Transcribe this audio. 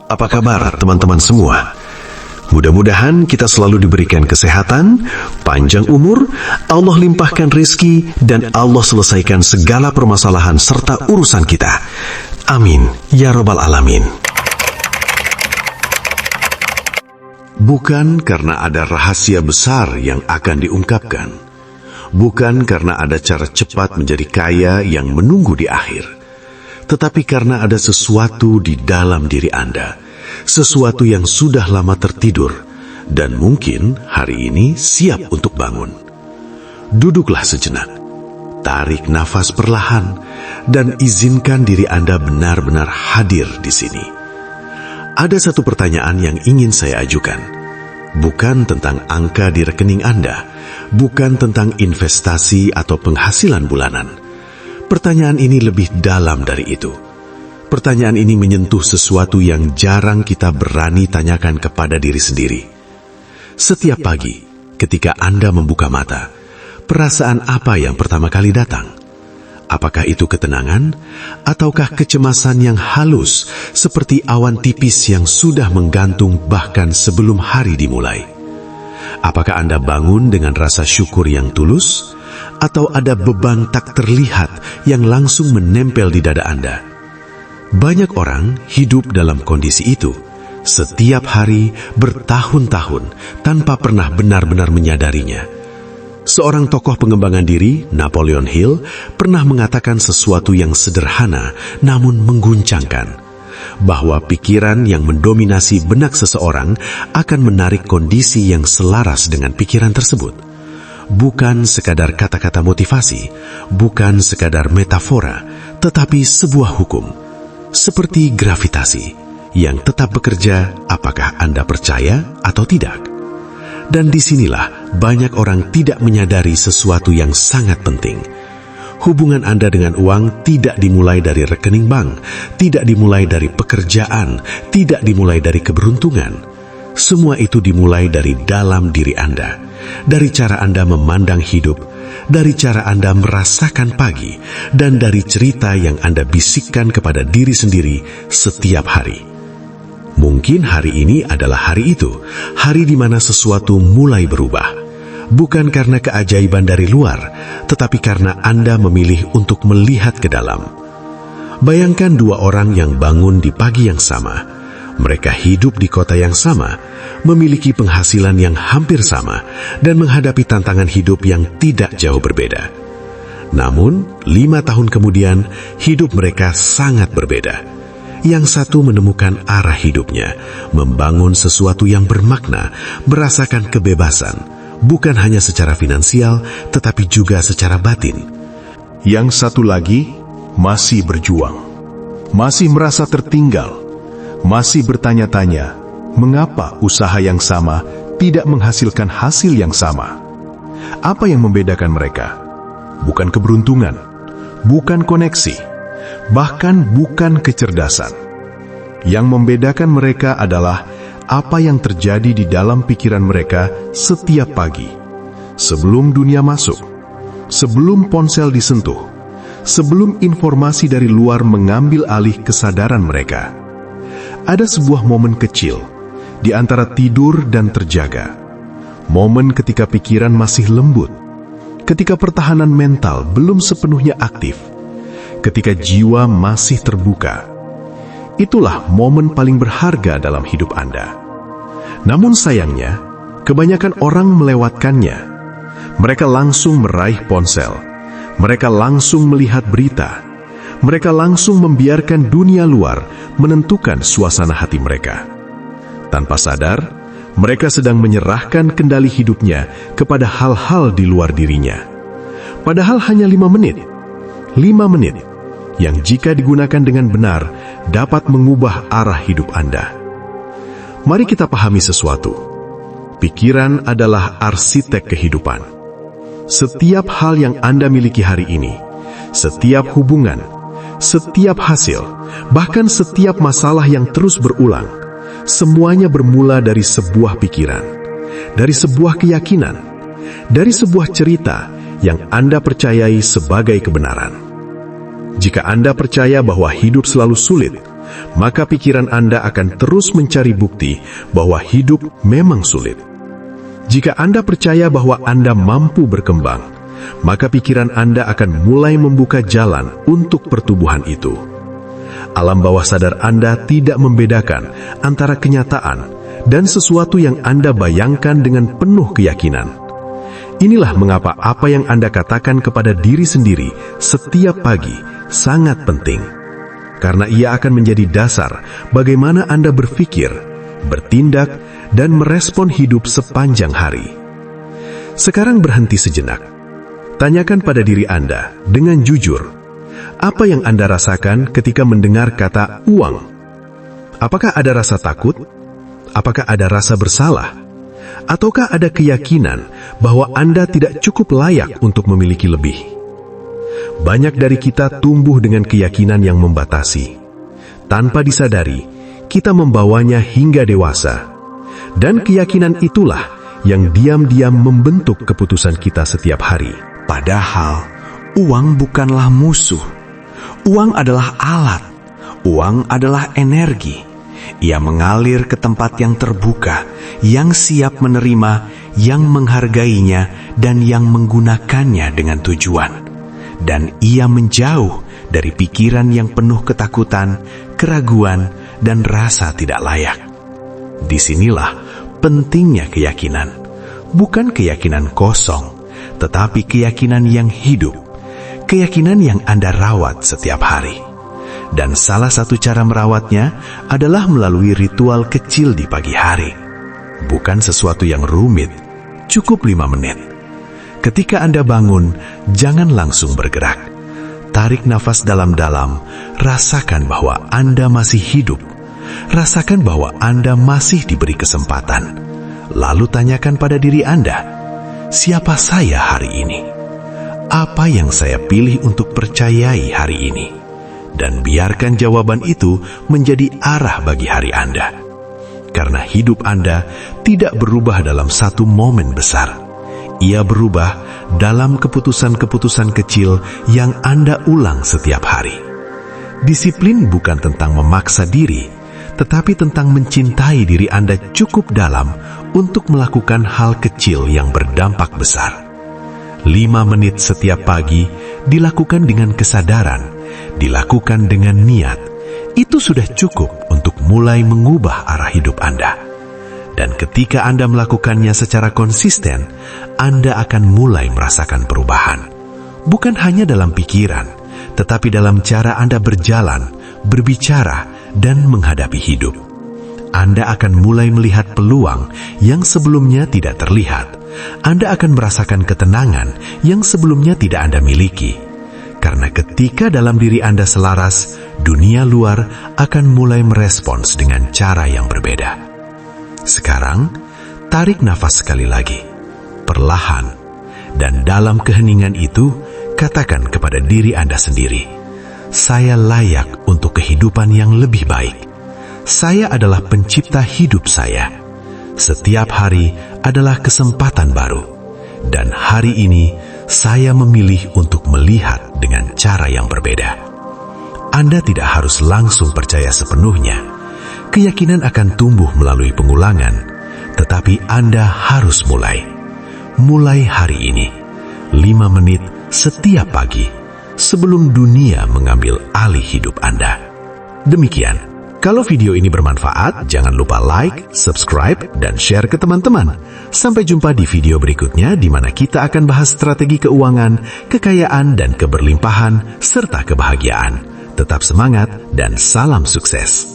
Apa kabar teman-teman semua? Mudah-mudahan kita selalu diberikan kesehatan, panjang umur, Allah limpahkan rezeki, dan Allah selesaikan segala permasalahan serta urusan kita. Amin, ya Rabbal Alamin. Bukan karena ada rahasia besar yang akan diungkapkan. Bukan karena ada cara cepat menjadi kaya yang menunggu di akhir. Tetapi karena ada sesuatu di dalam diri Anda. Sesuatu yang sudah lama tertidur. Dan mungkin hari ini siap untuk bangun. Duduklah sejenak. Tarik nafas perlahan. Dan izinkan diri Anda benar-benar hadir di sini. Ada satu pertanyaan yang ingin saya ajukan. Bukan tentang angka di rekening Anda. Bukan tentang investasi atau penghasilan bulanan. Pertanyaan ini lebih dalam dari itu. Pertanyaan ini menyentuh sesuatu yang jarang kita berani tanyakan kepada diri sendiri. Setiap pagi, ketika Anda membuka mata, perasaan apa yang pertama kali datang? Apakah itu ketenangan, ataukah kecemasan yang halus seperti awan tipis yang sudah menggantung bahkan sebelum hari dimulai? Apakah Anda bangun dengan rasa syukur yang tulus, atau ada beban tak terlihat yang langsung menempel di dada Anda? Banyak orang hidup dalam kondisi itu, setiap hari bertahun-tahun tanpa pernah benar-benar menyadarinya. Seorang tokoh pengembangan diri, Napoleon Hill, pernah mengatakan sesuatu yang sederhana namun mengguncangkan, bahwa pikiran yang mendominasi benak seseorang akan menarik kondisi yang selaras dengan pikiran tersebut. Bukan sekadar kata-kata motivasi, bukan sekadar metafora, tetapi sebuah hukum, seperti gravitasi, yang tetap bekerja apakah Anda percaya atau tidak. Dan disinilah banyak orang tidak menyadari sesuatu yang sangat penting. Hubungan Anda dengan uang tidak dimulai dari rekening bank, tidak dimulai dari pekerjaan, tidak dimulai dari keberuntungan. Semua itu dimulai dari dalam diri Anda, dari cara Anda memandang hidup, dari cara Anda merasakan pagi, dan dari cerita yang Anda bisikkan kepada diri sendiri setiap hari. Mungkin hari ini adalah hari itu, hari di mana sesuatu mulai berubah. Bukan karena keajaiban dari luar, tetapi karena Anda memilih untuk melihat ke dalam. Bayangkan dua orang yang bangun di pagi yang sama. Mereka hidup di kota yang sama, memiliki penghasilan yang hampir sama, dan menghadapi tantangan hidup yang tidak jauh berbeda. Namun, 5 tahun kemudian, hidup mereka sangat berbeda. Yang satu menemukan arah hidupnya, membangun sesuatu yang bermakna, merasakan kebebasan, bukan hanya secara finansial, tetapi juga secara batin. Yang satu lagi masih berjuang, masih merasa tertinggal, masih bertanya-tanya, mengapa usaha yang sama tidak menghasilkan hasil yang sama? Apa yang membedakan mereka? Bukan keberuntungan, bukan koneksi, bahkan bukan kecerdasan. Yang membedakan mereka adalah apa yang terjadi di dalam pikiran mereka setiap pagi. Sebelum dunia masuk, sebelum ponsel disentuh, sebelum informasi dari luar mengambil alih kesadaran mereka. Ada sebuah momen kecil di antara tidur dan terjaga. Momen ketika pikiran masih lembut, ketika pertahanan mental belum sepenuhnya aktif, ketika jiwa masih terbuka. Itulah momen paling berharga dalam hidup Anda. Namun sayangnya, kebanyakan orang melewatkannya. Mereka langsung meraih ponsel. Mereka langsung melihat berita. Mereka langsung membiarkan dunia luar menentukan suasana hati mereka. Tanpa sadar, mereka sedang menyerahkan kendali hidupnya kepada hal-hal di luar dirinya. Padahal hanya 5 menit. 5 menit yang jika digunakan dengan benar dapat mengubah arah hidup Anda. Mari kita pahami sesuatu. Pikiran adalah arsitek kehidupan. Setiap hal yang Anda miliki hari ini, setiap hubungan, setiap hasil, bahkan setiap masalah yang terus berulang, semuanya bermula dari sebuah pikiran, dari sebuah keyakinan, dari sebuah cerita yang Anda percayai sebagai kebenaran. Jika Anda percaya bahwa hidup selalu sulit, maka pikiran Anda akan terus mencari bukti bahwa hidup memang sulit. Jika Anda percaya bahwa Anda mampu berkembang, maka pikiran Anda akan mulai membuka jalan untuk pertumbuhan itu. Alam bawah sadar Anda tidak membedakan antara kenyataan dan sesuatu yang Anda bayangkan dengan penuh keyakinan. Inilah mengapa apa yang Anda katakan kepada diri sendiri setiap pagi sangat penting. Karena ia akan menjadi dasar bagaimana Anda berpikir, bertindak, dan merespon hidup sepanjang hari. Sekarang berhenti sejenak. Tanyakan pada diri Anda dengan jujur, apa yang Anda rasakan ketika mendengar kata uang? Apakah ada rasa takut? Apakah ada rasa bersalah? Ataukah ada keyakinan bahwa Anda tidak cukup layak untuk memiliki lebih? Banyak dari kita tumbuh dengan keyakinan yang membatasi. Tanpa disadari, kita membawanya hingga dewasa. Dan keyakinan itulah yang diam-diam membentuk keputusan kita setiap hari. Padahal, uang bukanlah musuh. Uang adalah alat. Uang adalah energi. Ia mengalir ke tempat yang terbuka, yang siap menerima, yang menghargainya, dan yang menggunakannya dengan tujuan. Dan ia menjauh dari pikiran yang penuh ketakutan, keraguan, dan rasa tidak layak. Disinilah pentingnya keyakinan. Bukan keyakinan kosong, tetapi keyakinan yang hidup. Keyakinan yang Anda rawat setiap hari. Dan salah satu cara merawatnya adalah melalui ritual kecil di pagi hari. Bukan sesuatu yang rumit, cukup 5 menit. Ketika Anda bangun, jangan langsung bergerak. Tarik nafas dalam-dalam, rasakan bahwa Anda masih hidup. Rasakan bahwa Anda masih diberi kesempatan. Lalu tanyakan pada diri Anda, siapa saya hari ini? Apa yang saya pilih untuk percayai hari ini? Dan biarkan jawaban itu menjadi arah bagi hari Anda. Karena hidup Anda tidak berubah dalam satu momen besar. Ia berubah dalam keputusan-keputusan kecil yang Anda ulang setiap hari. Disiplin bukan tentang memaksa diri, tetapi tentang mencintai diri Anda cukup dalam untuk melakukan hal kecil yang berdampak besar. 5 menit setiap pagi dilakukan dengan kesadaran, dilakukan dengan niat. Itu sudah cukup untuk mulai mengubah arah hidup Anda. Dan ketika Anda melakukannya secara konsisten, Anda akan mulai merasakan perubahan. Bukan hanya dalam pikiran, tetapi dalam cara Anda berjalan, berbicara, dan menghadapi hidup. Anda akan mulai melihat peluang yang sebelumnya tidak terlihat. Anda akan merasakan ketenangan yang sebelumnya tidak Anda miliki. Karena ketika dalam diri Anda selaras, dunia luar akan mulai merespons dengan cara yang berbeda. Sekarang, tarik nafas sekali lagi, perlahan, dan dalam keheningan itu, katakan kepada diri Anda sendiri, saya layak untuk kehidupan yang lebih baik. Saya adalah pencipta hidup saya. Setiap hari adalah kesempatan baru. Dan hari ini, saya memilih untuk melihat dengan cara yang berbeda. Anda tidak harus langsung percaya sepenuhnya. Keyakinan akan tumbuh melalui pengulangan, tetapi Anda harus mulai. Mulai hari ini, 5 menit setiap pagi, sebelum dunia mengambil alih hidup Anda. Demikian, kalau video ini bermanfaat, jangan lupa like, subscribe, dan share ke teman-teman. Sampai jumpa di video berikutnya di mana kita akan bahas strategi keuangan, kekayaan, dan keberlimpahan, serta kebahagiaan. Tetap semangat dan salam sukses.